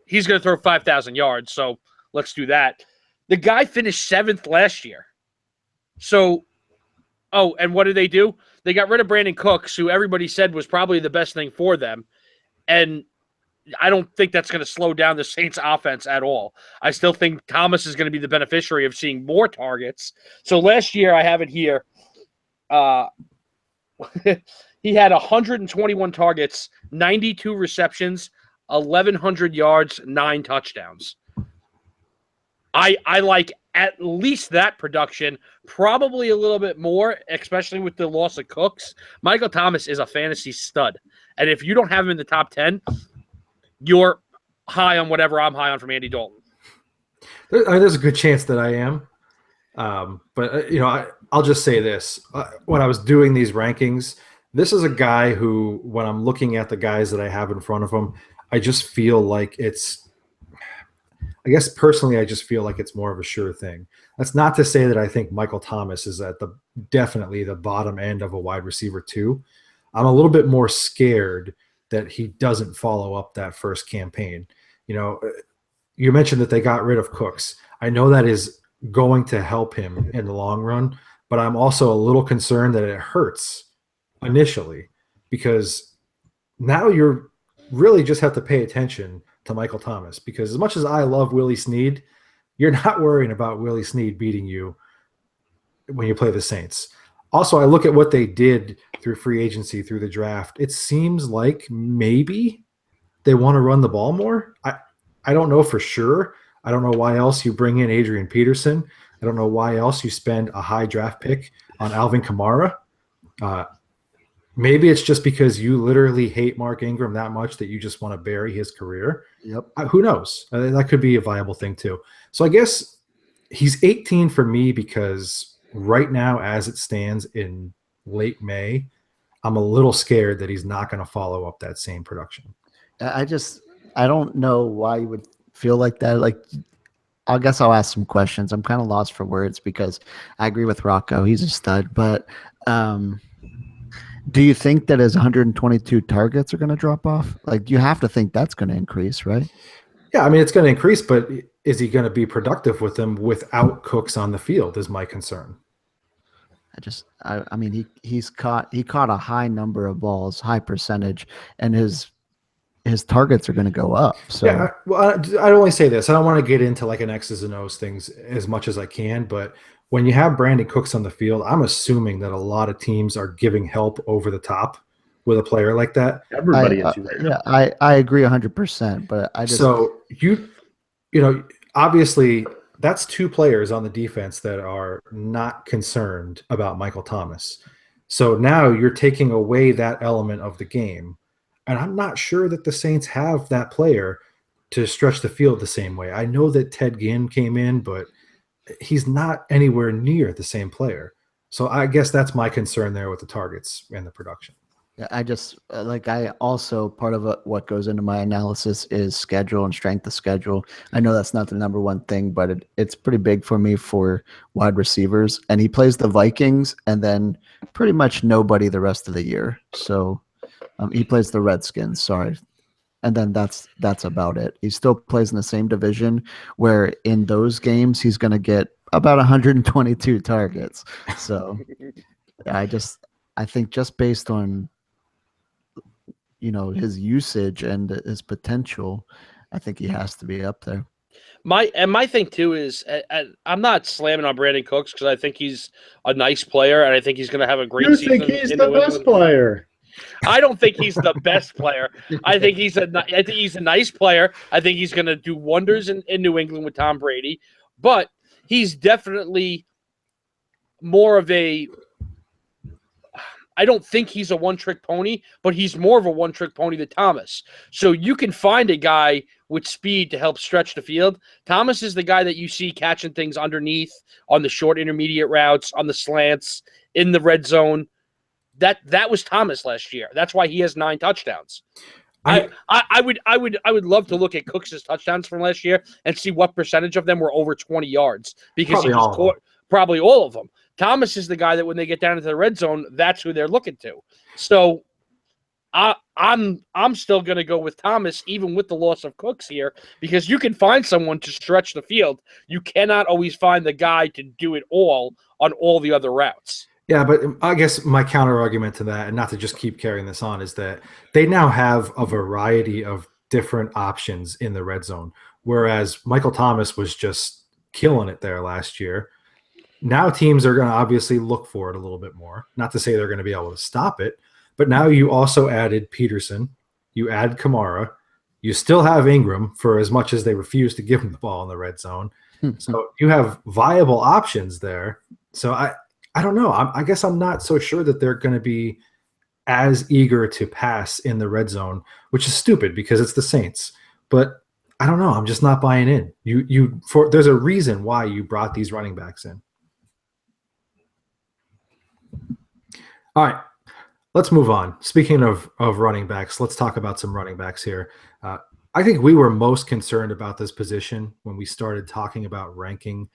he's going to throw 5,000 yards, so let's do that. The guy finished 7th last year. So, and what did they do? They got rid of Brandon Cooks, who everybody said was probably the best thing for them, and I don't think that's going to slow down the Saints offense at all. I still think Thomas is going to be the beneficiary of seeing more targets. So last year, I have it here. He had 121 targets, 92 receptions, 1,100 yards, 9 touchdowns. I like at least that production, probably a little bit more, especially with the loss of Cooks. Michael Thomas is a fantasy stud. And if you don't have him in the top 10, you're high on whatever I'm high on from Andy Dalton. There's a good chance that I am. But I'll just say this. When I was doing these rankings, this is a guy who, when I'm looking at the guys that I have in front of him, I just feel like I guess personally, I just feel like it's more of a sure thing. That's not to say that I think Michael Thomas is at definitely the bottom end of a wide receiver too. I'm a little bit more scared that he doesn't follow up that first campaign. You mentioned that they got rid of Cooks. I know that is going to help him in the long run, but I'm also a little concerned that it hurts initially, because now you're really just have to pay attention to Michael Thomas, because as much as I love Willie Snead, you're not worrying about Willie Snead beating you when you play the Saints. Also, I look at what they did through free agency, through the draft. It seems like maybe they want to run the ball more. I don't know for sure. I don't know why else you bring in Adrian Peterson. I don't know why else you spend a high draft pick on Alvin Kamara. Maybe it's just because you literally hate Mark Ingram that much that you just want to bury his career. Yep. Who knows? That could be a viable thing too. So I guess he's 18 for me because right now, as it stands in late May, I'm a little scared that he's not going to follow up that same production. I don't know why you would feel like that. Like, I guess I'll ask some questions. I'm kind of lost for words because I agree with Rocco. He's a stud, but do you think that his 122 targets are going to drop off? Like, you have to think that's going to increase, right? Yeah, I mean, it's going to increase, but is he going to be productive with them without Cooks on the field is my concern. I mean, he caught a high number of balls, high percentage, and his targets are going to go up. So yeah, well, I only say this. I don't want to get into like an X's and O's things as much as I can, but when you have Brandon Cooks on the field, I'm assuming that a lot of teams are giving help over the top with a player like that. Everybody is. Yeah, I agree 100%, but I just obviously that's 2 players on the defense that are not concerned about Michael Thomas. So now you're taking away that element of the game. And I'm not sure that the Saints have that player to stretch the field the same way. I know that Ted Ginn came in, but he's not anywhere near the same player. So I guess that's my concern there with the targets and the production. Yeah, I also part of what goes into my analysis is schedule and strength of schedule. I know that's not the number one thing, but it's pretty big for me for wide receivers. And he plays the Vikings and then pretty much nobody the rest of the year. So he plays the Redskins, sorry. And then that's about it. He still plays in the same division where in those games he's going to get about 122 targets. So I think just based on his usage and his potential, I think he has to be up there. My thing too is I'm not slamming on Brandon Cooks because I think he's a nice player and I think he's going to have a great season. You think he's the best player? I don't think he's the best player. I think he's a nice player. I think he's going to do wonders in New England with Tom Brady, but he's definitely more of a I don't think he's a one-trick pony, but he's more of a one-trick pony than Thomas. So you can find a guy with speed to help stretch the field. Thomas is the guy that you see catching things underneath on the short intermediate routes, on the slants, in the red zone. That was Thomas last year. That's why he has 9 touchdowns. I would love to look at Cooks' touchdowns from last year and see what percentage of them were over 20 yards because Probably he just all of caught probably all of them. Thomas is the guy that when they get down into the red zone, that's who they're looking to. So I'm still going to go with Thomas even with the loss of Cooks here because you can find someone to stretch the field. You cannot always find the guy to do it all on all the other routes. Yeah, but I guess my counter argument to that, and not to just keep carrying this on, is that they now have a variety of different options in the red zone, whereas Michael Thomas was just killing it there last year. Now teams are going to obviously look for it a little bit more. Not to say they're going to be able to stop it, but now you also added Peterson, you add Kamara, you still have Ingram for as much as they refuse to give him the ball in the red zone. So you have viable options there. So I don't know. I guess I'm not so sure that they're going to be as eager to pass in the red zone, which is stupid because it's the Saints. But I don't know. I'm just not buying in. There's a reason why you brought these running backs in. All right, let's move on. Speaking of running backs, let's talk about some running backs here. I think we were most concerned about this position when we started talking about ranking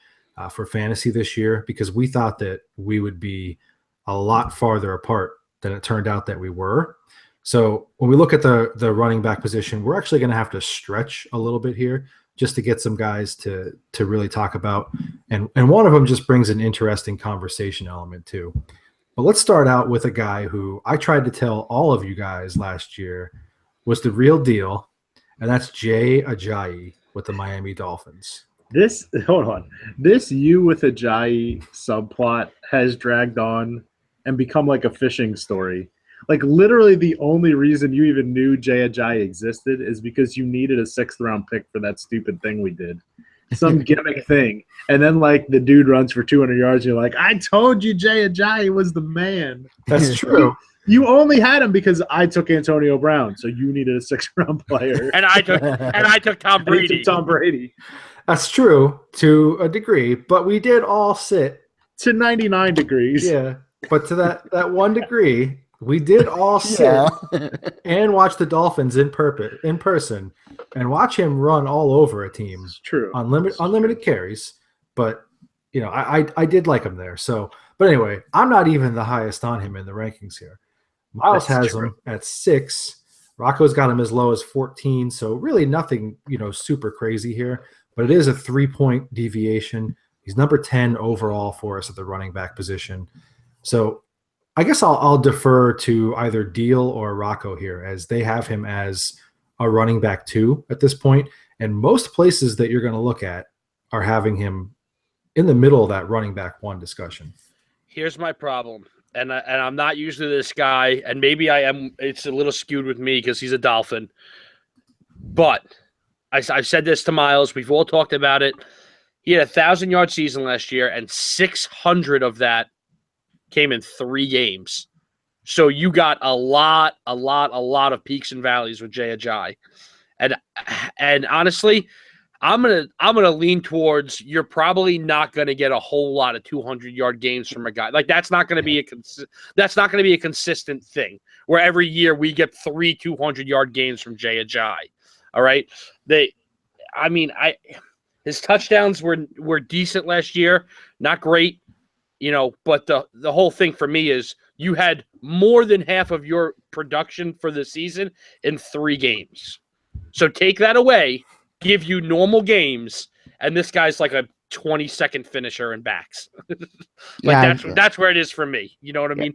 for fantasy this year because we thought that we would be a lot farther apart than it turned out that we were. So when we look at the running back position, we're actually going to have to stretch a little bit here just to get some guys to really talk about. And one of them just brings an interesting conversation element too. But let's start out with a guy who I tried to tell all of you guys last year was the real deal, and that's Jay Ajayi with the Miami Dolphins. This you with Ajayi subplot has dragged on and become like a fishing story. Like literally the only reason you even knew Jay Ajayi existed is because you needed a 6th round pick for that stupid thing we did. Some gimmick thing. And then like the dude runs for 200 yards. And you're like, I told you Jay Ajayi was the man. That's true. You only had him because I took Antonio Brown. So you needed a 6th round player. and I took Tom Brady. Tom Brady. That's true to a degree, but we did all sit to 99 degrees. Yeah. But to that 1 degree, we did all sit and watch the Dolphins in person and watch him run all over a team. It's true. Unlimited carries. But, you know, I did like him there. So, but anyway, I'm not even the highest on him in the rankings here. Miles has him at 6. Rocco's got him as low as 14. So really nothing, super crazy here. But it is a 3-point deviation. He's number 10 overall for us at the running back position. So I guess I'll defer to either Deal or Rocco here, as they have him as a running back 2 at this point. And most places that you're going to look at are having him in the middle of that running back 1 discussion. Here's my problem. And I'm not usually this guy, and maybe I am. It's a little skewed with me because he's a Dolphin. But I've said this to Miles. We've all talked about it. He had a 1,000-yard season last year, and 600 of that came in 3 games. So you got a lot of peaks and valleys with Jay Ajayi. And honestly, I'm gonna lean towards you're probably not gonna get a whole lot of 200-yard games from a guy. Like that's not gonna be a consistent thing where every year we get 3 200-yard games from Jay Ajayi. All right. His touchdowns were decent last year, not great, but the whole thing for me is you had more than half of your production for the season in 3 games. So take that away, give you normal games, and this guy's like a 20-second finisher in backs. That's where it is for me. You know what I mean?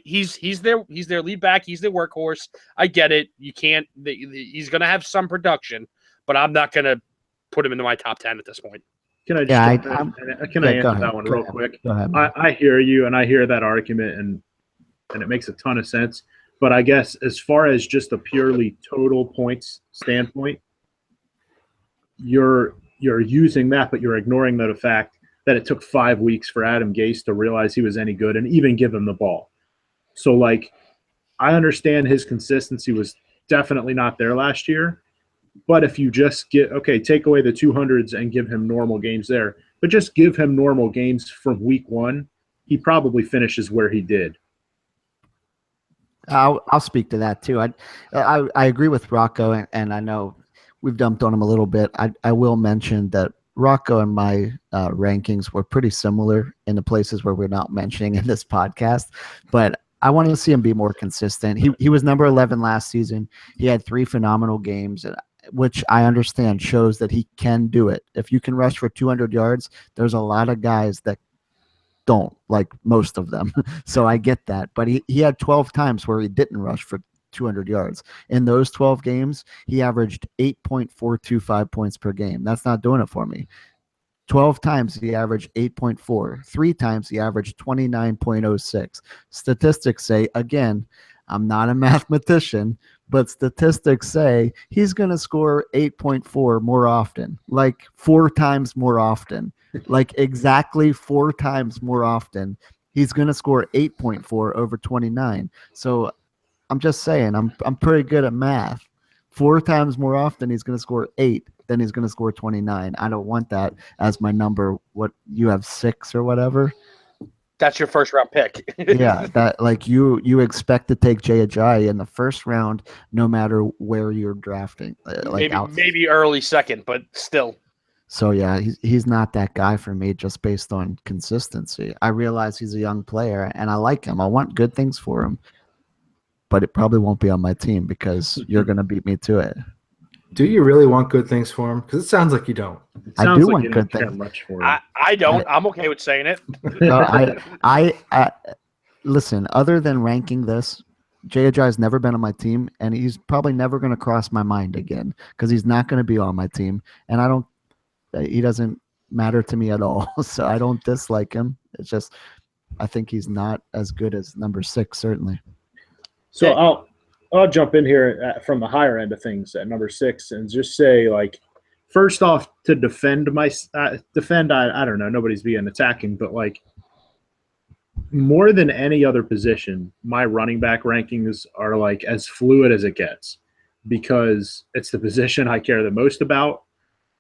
He's their lead back. He's their workhorse. I get it. He's going to have some production, but I'm not going to put him into my top 10 at this point. Can I just answer that one real quick? I hear you, and I hear that argument, and it makes a ton of sense. But I guess as far as just a purely total points standpoint, you're using that, but you're ignoring the fact that it took 5 weeks for Adam Gase to realize he was any good and even give him the ball. So, like, I understand his consistency was definitely not there last year. But if you just take away the 200s and give him normal games there, but just give him normal games from week one, he probably finishes where he did. I'll speak to that too. I agree with Rocco, and I know we've dumped on him a little bit. I will mention that Rocco and my rankings were pretty similar in the places where we're not mentioning in this podcast, but I wanted to see him be more consistent. He was number 11 last season. He had 3 phenomenal games, which I understand shows that he can do it. If you can rush for 200 yards, there's a lot of guys that don't, like most of them. So I get that. But he had 12 times where he didn't rush for 200 yards. In those 12 games, he averaged 8.425 points per game. That's not doing it for me. 12 times he averaged 8.4. 3 times he averaged 29.06. Statistics say, again, I'm not a mathematician, but statistics say he's going to score 8.4 more often, like 4 times more often, like exactly 4 times more often. He's going to score 8.4 over 29. So I'm just saying, I'm pretty good at math. 4 times more often, he's going to score 8 than he's going to score 29. I don't want that as my number. What, you have 6 or whatever? That's your first round pick. Yeah, that, like, you expect to take Jay Ajayi in the first round, no matter where you're drafting. Like maybe early second, but still. So yeah, he's not that guy for me, just based on consistency. I realize he's a young player, and I like him. I want good things for him, but it probably won't be on my team because you're going to beat me to it. Do you really want good things for him? Because it sounds like you don't. I do want good things. Much for him. I don't. I'm okay with saying it. No, I listen. Other than ranking this, Jay Ajayi's never been on my team, and he's probably never going to cross my mind again because he's not going to be on my team, and he doesn't matter to me at all. So I don't dislike him. It's just I think he's not as good as number 6, certainly. So I'll jump in here from the higher end of things at number 6 and just say, like, first off, to defend I don't know, nobody's being attacking, but like more than any other position, my running back rankings are like as fluid as it gets because it's the position I care the most about.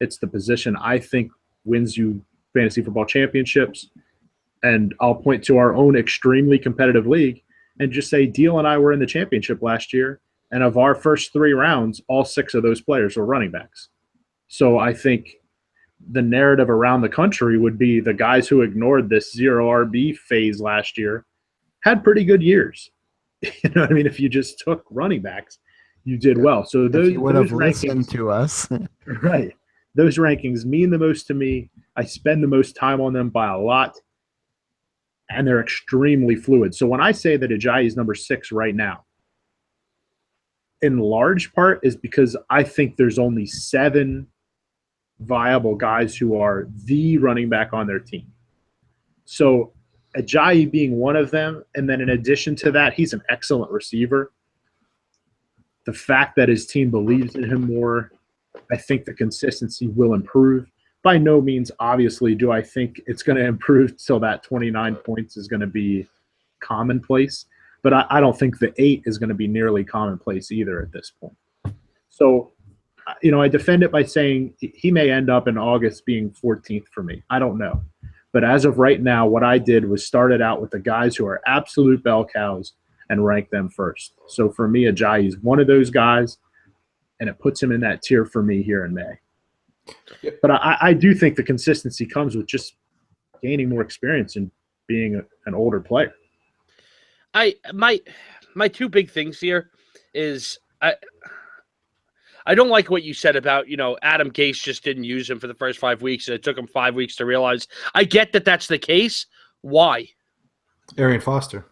It's the position I think wins you fantasy football championships. And I'll point to our own extremely competitive league and just say Deal and I were in the championship last year, and of our first 3 rounds, all 6 of those players were running backs. So I think the narrative around the country would be the guys who ignored this 0 RB phase last year had pretty good years. You know what I mean? If you just took running backs, you did well. So those would have listened rankings, to us. right. Those rankings mean the most to me. I spend the most time on them by a lot. And they're extremely fluid. So when I say that Ajayi is number 6 right now, in large part is because I think there's only 7 viable guys who are the running back on their team. So Ajayi being one of them, and then in addition to that, he's an excellent receiver. The fact that his team believes in him more, I think the consistency will improve. By no means, obviously, do I think it's going to improve till that 29 points is going to be commonplace. But I don't think the 8 is going to be nearly commonplace either at this point. So, I defend it by saying he may end up in August being 14th for me. I don't know. But as of right now, what I did was started out with the guys who are absolute bell cows and rank them first. So for me, Ajayi is one of those guys, and it puts him in that tier for me here in May. But I do think the consistency comes with just gaining more experience and being an older player. My 2 big things here is I don't like what you said about, Adam Gase just didn't use him for the first 5 weeks, and it took him 5 weeks to realize. I get that that's the case. Why? Arian Foster.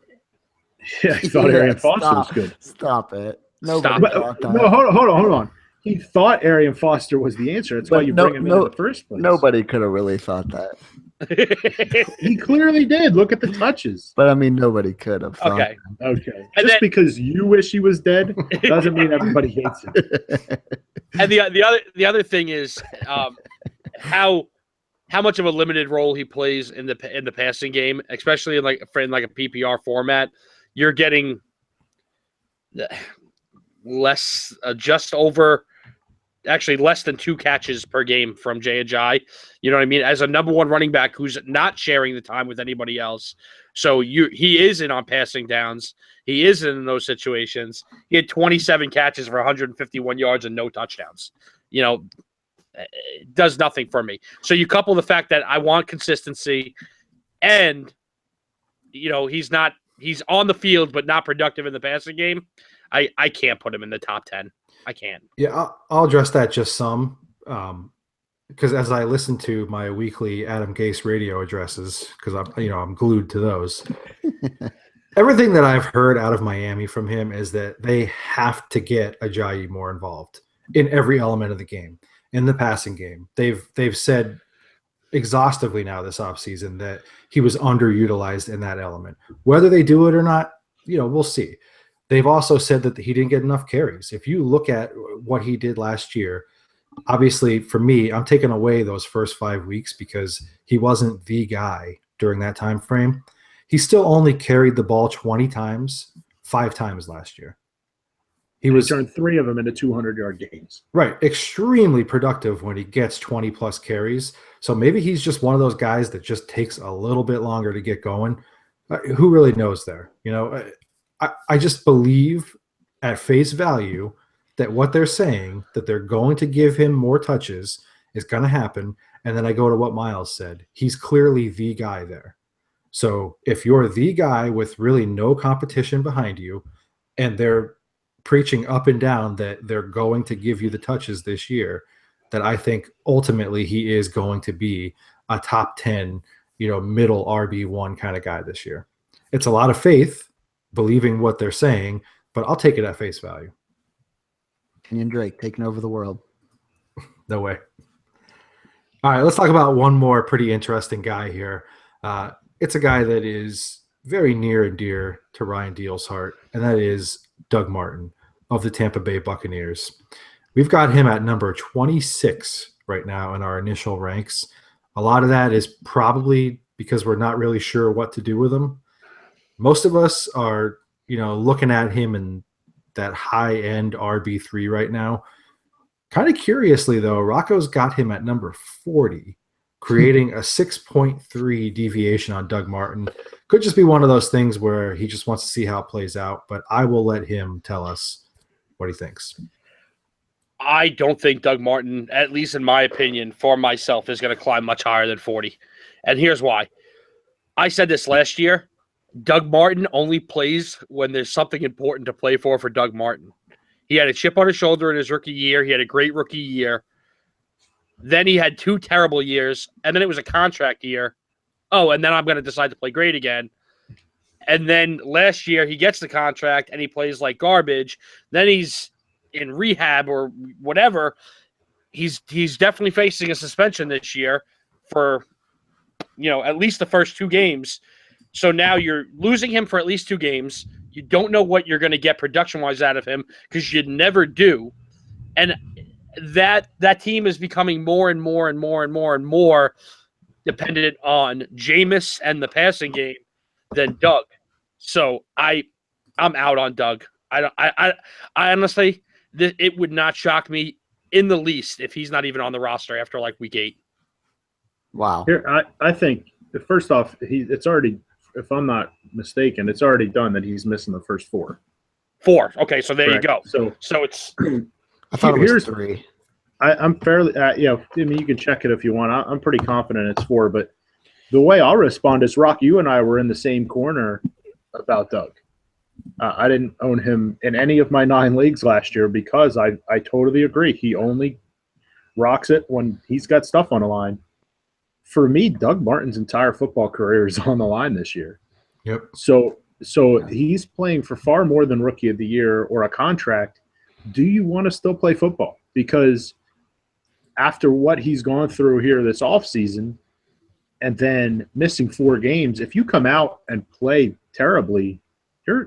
Yeah, I thought Arian Foster was good. Stop it. No, hold on. He thought Arian Foster was the answer. That's why you bring him in the first place. Nobody could have really thought that. He clearly did. Look at the touches. But I mean, nobody could have thought. Okay. Just because you wish he was dead doesn't mean everybody hates him. And the other thing is how much of a limited role he plays in the passing game, especially in like a PPR format. you're getting less than 2 catches per game from Jay Ajayi. You know what I mean? As a number one running back who's not sharing the time with anybody else. So he is in on passing downs. He is in those situations. He had 27 catches for 151 yards and no touchdowns. You know, it does nothing for me. So you couple the fact that I want consistency and, you know, he's on the field but not productive in the passing game. I can't put him in the top 10. I can't. Yeah, I'll address that just some, because as I listen to my weekly Adam Gase radio addresses, because I'm glued to those. Everything that I've heard out of Miami from him is that they have to get Ajayi more involved in every element of the game, in the passing game. They've said exhaustively now this offseason that he was underutilized in that element. Whether they do it or not, we'll see. They've also said that he didn't get enough carries. If you look at what he did last year, obviously for me, I'm taking away those first 5 weeks because he wasn't the guy during that time frame. He still only carried the ball 20 times, 5 times last year. He turned 3 of them into 200-yard games. Right. Extremely productive when he gets 20-plus carries. So maybe he's just one of those guys that just takes a little bit longer to get going. Who really knows there? I just believe at face value that what they're saying, that they're going to give him more touches, is going to happen. And then I go to what Miles said. He's clearly the guy there. So if you're the guy with really no competition behind you, and they're preaching up and down that they're going to give you the touches this year, that I think ultimately he is going to be a top 10, middle RB1 kind of guy this year. It's a lot of faith, believing what they're saying, but I'll take it at face value. Kenyon Drake taking over the world. No way. All right, let's talk about one more pretty interesting guy here. It's a guy that is very near and dear to Ryan Deal's heart, and that is Doug Martin of the Tampa Bay Buccaneers. We've got him at number 26 right now in our initial ranks. A lot of that is probably because we're not really sure what to do with him. Most of us are, looking at him in that high-end RB3 right now. Kind of curiously, though, Rocco's got him at number 40, creating a 6.3 deviation on Doug Martin. Could just be one of those things where he just wants to see how it plays out, but I will let him tell us what he thinks. I don't think Doug Martin, at least in my opinion, for myself, is going to climb much higher than 40. And here's why. I said this last year. Doug Martin only plays when there's something important to play for Doug Martin. He had a chip on his shoulder in his rookie year. He had a great rookie year. Then he had 2 terrible years, and then it was a contract year. Oh, and then I'm going to decide to play great again. And then last year he gets the contract, and he plays like garbage. Then he's in rehab or whatever. He's definitely facing a suspension this year for, at least the first 2 games. So now you're losing him for at least 2 games. You don't know what you're going to get production-wise out of him because you never do. And that team is becoming more and more and more and more and more dependent on Jameis and the passing game than Doug. So I'm out on Doug. I honestly, it would not shock me in the least if he's not even on the roster after like week 8. Wow. Here, I think first off, it's already. If I'm not mistaken, it's already done that he's missing the first 4. 4. Okay, so there Correct. You go. So it's. I thought it was 3. I'm fairly, you can check it if you want. I'm pretty confident it's 4. But the way I'll respond is, Rock, you and I were in the same corner about Doug. I didn't own him in any of my 9 leagues last year because I totally agree. He only rocks it when he's got stuff on the line. For me, Doug Martin's entire football career is on the line this year. Yep. So he's playing for far more than Rookie of the Year or a contract. Do you want to still play football? Because after what he's gone through here this offseason and then missing 4 games, if you come out and play terribly,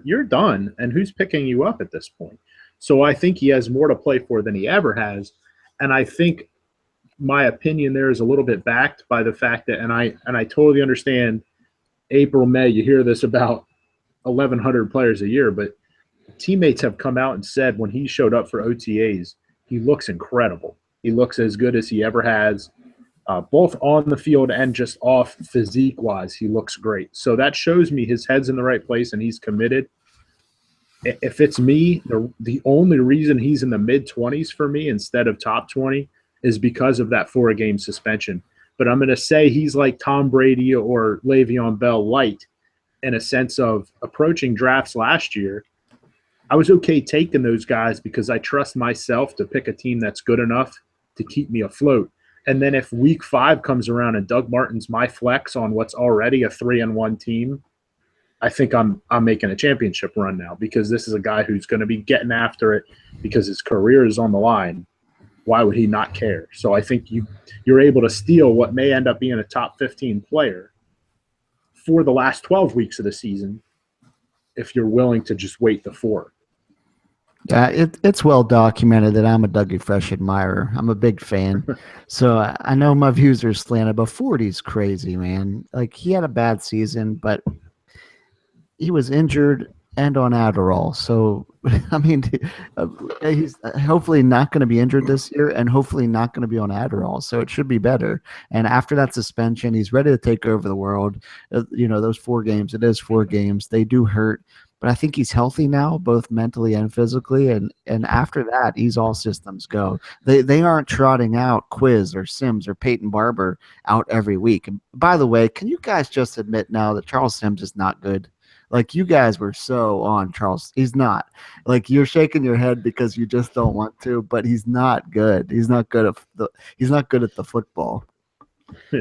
you're done. And who's picking you up at this point? So I think he has more to play for than he ever has. And I think my opinion there is a little bit backed by the fact that, and I totally understand April, May, you hear this about 1,100 players a year, but teammates have come out and said when he showed up for OTAs, he looks incredible. He looks as good as he ever has, both on the field and just off physique-wise. He looks great. So that shows me his head's in the right place and he's committed. If it's me, the only reason he's in the mid-20s for me instead of top 20 is because of that 4-game suspension. But I'm going to say he's like Tom Brady or Le'Veon Bell light in a sense of approaching drafts last year. I was okay taking those guys because I trust myself to pick a team that's good enough to keep me afloat. And then if week 5 comes around and Doug Martin's my flex on what's already a 3-1 team, I think I'm making a championship run now because this is a guy who's going to be getting after it because his career is on the line. Why would he not care? So I think you're able to steal what may end up being a top 15 player for the last 12 weeks of the season if you're willing to just wait the 4. Yeah, it's well documented that I'm a Dougie Fresh admirer. I'm a big fan. So I know my views are slanted, but 40's crazy, man. Like, he had a bad season, but he was injured and on Adderall. So, I mean, he's hopefully not going to be injured this year and hopefully not going to be on Adderall. So it should be better. And after that suspension, he's ready to take over the world. Those 4 games, it is 4 games. They do hurt. But I think he's healthy now, both mentally and physically. And after that, he's all systems go. They aren't trotting out Quiz or Sims or Peyton Barber out every week. And by the way, can you guys just admit now that Charles Sims is not good? Like, you guys were so on Charles. He's not. Like, you're shaking your head because you just don't want to, but he's not good. He's not good at the football.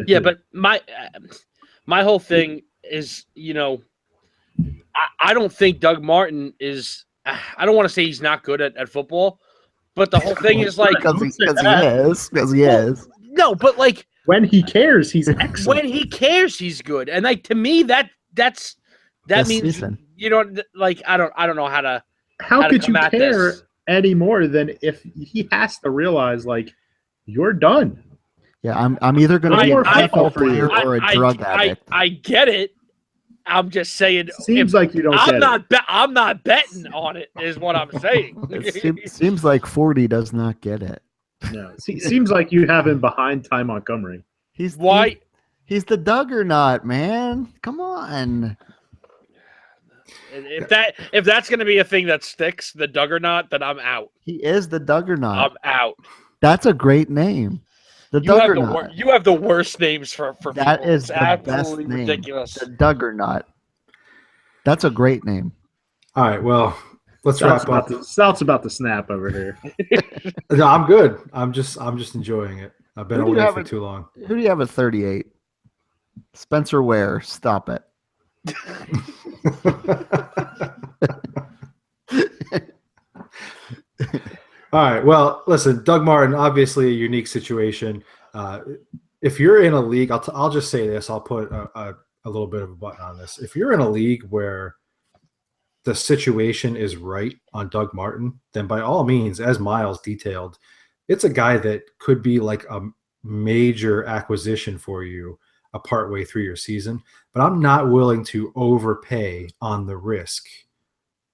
Yeah, but my whole thing is, I don't think Doug Martin is – I don't want to say he's not good at football, but the whole thing is like – Because he is. No, but like – when he cares, he's excellent. When he cares, he's good. And like, to me, that means season. Like, I don't know how to – How could you care any more than if he has to realize, like, you're done? Yeah, I'm either going to be a football player or a drug addict. I get it. I'm just saying. Seems like you don't. I'm not betting on it. Is what I'm saying. It seems like 40 does not get it. No, seems like you have him behind Ty Montgomery. He's the Duggernaut, man. Come on. If that's going to be a thing that sticks, the Duggernaut, then I'm out. He is the Duggernaut. I'm out. That's a great name. You have the worst names for that people. Is it's the absolutely best name. Ridiculous. The Duggernaut. That's a great name. All right, well, let's wrap up. Stout's about to snap over here. No, I'm good. I'm just enjoying it. I've been away for too long. Who do you have at 38? Spencer Ware. Stop it. All right. Well, listen, Doug Martin, obviously a unique situation. If you're in a league, I'll just say this. I'll put a little bit of a button on this. If you're in a league where the situation is right on Doug Martin, then by all means, as Miles detailed, it's a guy that could be like a major acquisition for you partway through your season. But I'm not willing to overpay on the risk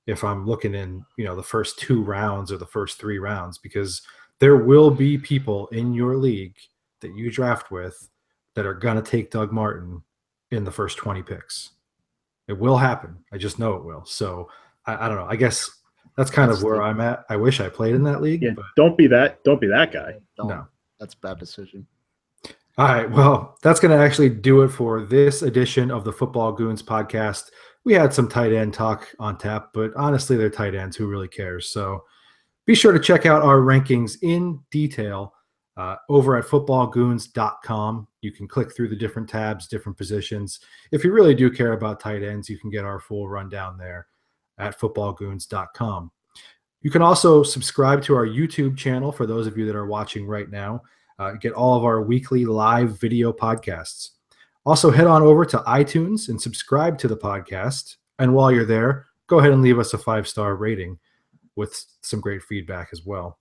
if I'm looking in, the first 2 rounds or the first 3 rounds, because there will be people in your league that you draft with that are going to take Doug Martin in the first 20 picks. It will happen. I just know it will. So I don't know. I guess that's kind of where I'm at. I wish I played in that league. Yeah, but don't be that guy. No. That's a bad decision. All right. Well, that's going to actually do it for this edition of the Football Goons podcast. We had some tight end talk on tap, but honestly, they're tight ends. Who really cares? So be sure to check out our rankings in detail over at footballgoons.com. You can click through the different tabs, different positions. If you really do care about tight ends, you can get our full rundown there at footballgoons.com. You can also subscribe to our YouTube channel for those of you that are watching right now. Get all of our weekly live video podcasts. Also, head on over to iTunes and subscribe to the podcast. And while you're there, go ahead and leave us a 5-star rating with some great feedback as well.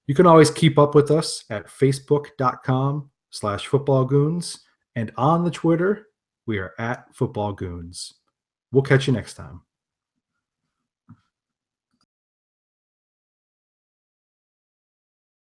You can always keep up with us at facebook.com/footballgoons. And on the Twitter, we are at footballgoons. We'll catch you next time.